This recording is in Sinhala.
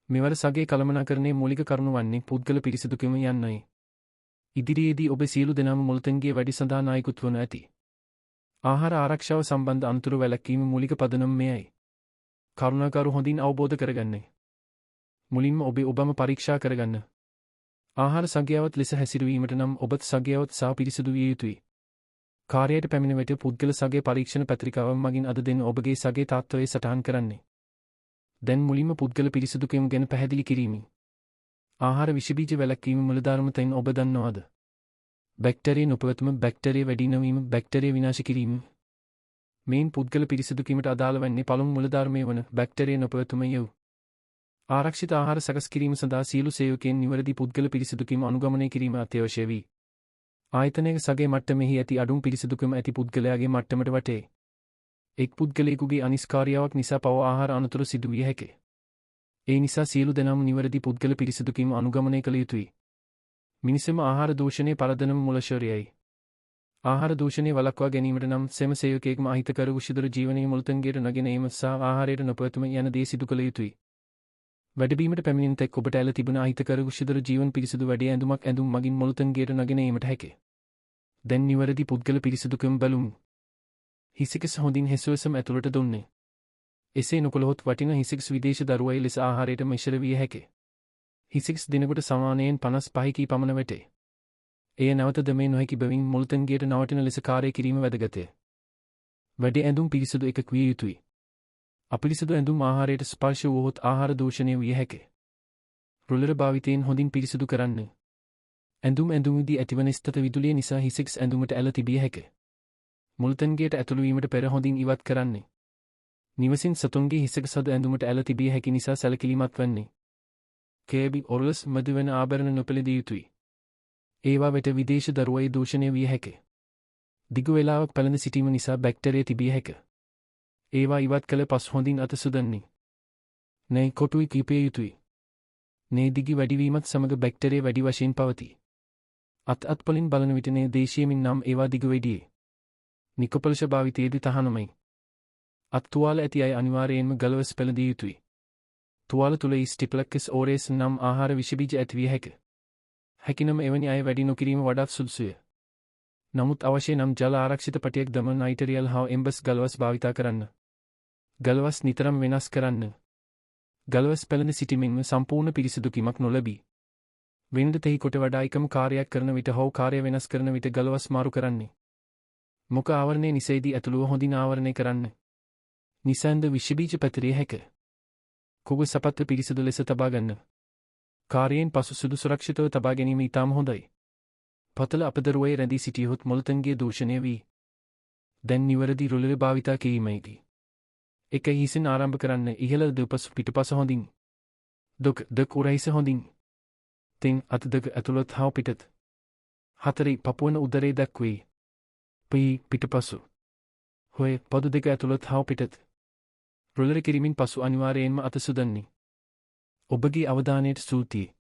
මෙවර සගේ කළමනාකරණයේ මූලික කරුණු වන්නේ පුද්ගල පිරිසිදුකම යන්නයි. ඉදිරියේදී ඔබ සියලු දෙනාම මුළුතැන්ගේ වැඩි සඳහා නායකුත් වනු ඇති. ආහාර ආරක්ෂාව සම්බන්ධ අනතුරු වැළැක්වීම මූලික පදනම මෙයයි. කරුණාකරු හොඳින් අවබෝධ කරගන්න. මුලින්ම ඔබම පරීක්ෂා කරගන්න. ආහාර සගයාවත් ලෙස හැසිරවීමට නම් ඔබත් සගයාවත් සහ පිරිසිදු විය යුතුයි. කාර්යයට පැමිණ විට පුද්ගල සගේ පරීක්ෂණ පත්‍රිකාව මගින් අද දෙන ඔබගේ සගේ තත්ත්වය සටහන් කරන්නේ. දැන් මුලින්ම පුද්ගල පිරිසිදුකම ගැන පැහැදිලි කිරීමි. ආහාර විෂබීජ වැළැක්වීම මූලධර්මතෙන් ඔබ දන්නවද? බැක්ටීරියා නොපැවතුම, බැක්ටීරියා වැඩි නොවීම, බැක්ටීරියා විනාශ කිරීම. මේන් පුද්ගල පිරිසිදුකීමට අදාළ වන්නේ පළමු මූලධර්මය වන බැක්ටීරියා නොපැවතුම යව්. ආරක්ෂිත ආහාර සකස් කිරීම සඳහා සියලු සේවකයන් නිවැරදි පුද්ගල පිරිසිදුකීම අනුගමනය කිරීම අත්‍යවශ්‍ය වේ. ආයතනයක සගේ මට්ටමෙහි ඇති අඩුම පිරිසිදුකම ඇති පුද්ගලයාගේ මට්ටමට වටේ. එක් පුද්ගලයෙකුගේ අනිස්කාරියාවක් නිසා පව ආහාර අනතුරු සිදු විය හැකිය. ඒ නිසා සියලු දෙනාම නිවැරදි පුද්ගල පිරිසිදුකීම අනුගමනය කළ යුතුයි. මිනිසම ආහාර දූෂණය පරදනම මුලශෝරයයි. ආහාර දූෂණය වළක්වා ගැනීමට නම් සෑම සේවකයෙක්ම අහිතකර උෂ්‍යදර ජීවනයේ මුළුතැන්ගේට නගෙන ඒම සහ ආහාරයට නොපැවතුම යන දේ සිදු කළ යුතුයි. වැඩබීමට පැමිණෙන තෙක් ඔබට ඇල තිබෙන අහිතකර උෂ්‍යදර ජීවන පිරිසිදු වැඩි ඇඳුමක් ඇඳුම් මගින් මුළුතැන්ගේට නගෙන ඒමට හැකිය. දැන් නිවැරදි පුද්ගල පිරිසිදුකම බලමු. හිසිකස් හොඳින් හෙසුවසම ඇතුළට දුන්නේ. එසේ නොකළහොත් වටින හිසිකස් විදේශ දරුවයි ලෙස ආහාරයට මිශ්‍ර විය හැකිය. හිසිකස් දිනකට සමානයෙන් 55කී පමණ වැටේ. එය නැවත දමේ නොහැකි බැවින් මුළුතැන්ගේට නවටින ලෙස කාර්ය කිරීම වැදගතය. වැඩි ඇඳුම් පිරිසිදු එකක් විය යුතුයි. අපිරිසිදු ඇඳුම් ආහාරයට ස්පර්ශ වුවහොත් ආහාර දූෂණය විය හැකිය. රොලර භාවිතයෙන් හොඳින් පිරිසිදු කරන්න. ඇඳුමේදී ඇතිවන ස්ථත විදුලිය නිසා හිසිකස් ඇඳුමට ඇල තිබිය හැකිය. මුළුතැන්ගේට ඇතුළු වීමට පෙර හොඳින් ඉවත් කරන්න. නිවසින් සතුන්ගේ හිසක සද ඇඳුමට ඇල තිබිය හැකි නිසා සැලකිලිමත් වන්නේ. කේබි ඔරලස් මදි වන ආභරණ නොපෙළදිය යුතුයි. ඒවා වෙත විදේශ දරුවයි දූෂණය විය හැකිය. දිගු වේලාවක් පැළඳ සිටීම නිසා බැක්ටීරියා තිබිය හැකිය. ඒවා ඉවත් කළ පසු හොඳින් අත සුදන්නේ. නේ කොටුයි කීපය යුතුයි. නේ දිගි වැඩිවීමත් සමග බැක්ටීරියා වැඩි වශයෙන් පවතී. අත්පොලින් බලන විට නේ දේශීයමින් නම් ඒවා දිග වැඩියේ. නිකොපොලිෂ භාවිතයේදී තහනමයි. තුවාල ඇති අය අනිවාර්යයෙන්ම ගලවස් පෙළදිය යුතුයි. තුවාල තුළ ස්ටිප්ලක්කස් ඕරේස් නම් ආහාර විෂබීජ ඇතිවිය හැකිය. හැකිනම් එවැනි අය වැඩි නොකිරීම වඩාත් සුදුසුය. නමුත් අවශ්‍ය නම් ජල ආරක්ෂිත පටියක් දමන නයිටරියල් හා එම්බස් ගලවස් භාවිතා කරන්න. ගලවස් නිතරම වෙනස් කරන්න. ගලවස් පැළඳ සිටීමෙන්ම සම්පූර්ණ පිරිසිදුකීමක් නොලැබී. වෙනද තෙහි කොට වඩා එකම කාර්යයක් කරන විට හෝ කාර්ය වෙනස් කරන විට ගලවස් මාරු කරන්නේ. මුඛ ආවරණය නිසෙයිදී ඇතුළුව හොඳින් ආවරණය කරන්න. නිසන්ද විෂබීජ පැතිරිය හැකිය. කුග සපත්ත පිරිසිදු ලෙස තබා ගන්න. කාර්යයෙන් පසු සුදු සුරක්ෂිතව තබා ගැනීම ඉතාම හොඳයි. පතල අපදරුවේ රැඳී සිටියහොත් මුළුතැන්ගේ දූෂණය වී. දැන් නිවැරදි රොලර භාවිතා කිරීමේදී. එක හිසින් ආරම්භ කරන්න. ඉහළ දෙපස පිටපස හොඳින්. දක උරහිස හොඳින්. තින් අත දක ඇතුළත් හා පිටත්. 4 පපුවන උදරේ දක්වේ. පිටපසු. හොය පදු දෙක ඇතුළත් හා පිටත්. රොලර කිරීමෙන් පසු අනිවාර්යයෙන්ම අත සුදන්නේ. ඔබගේ අවධානයට ස්තුතියි.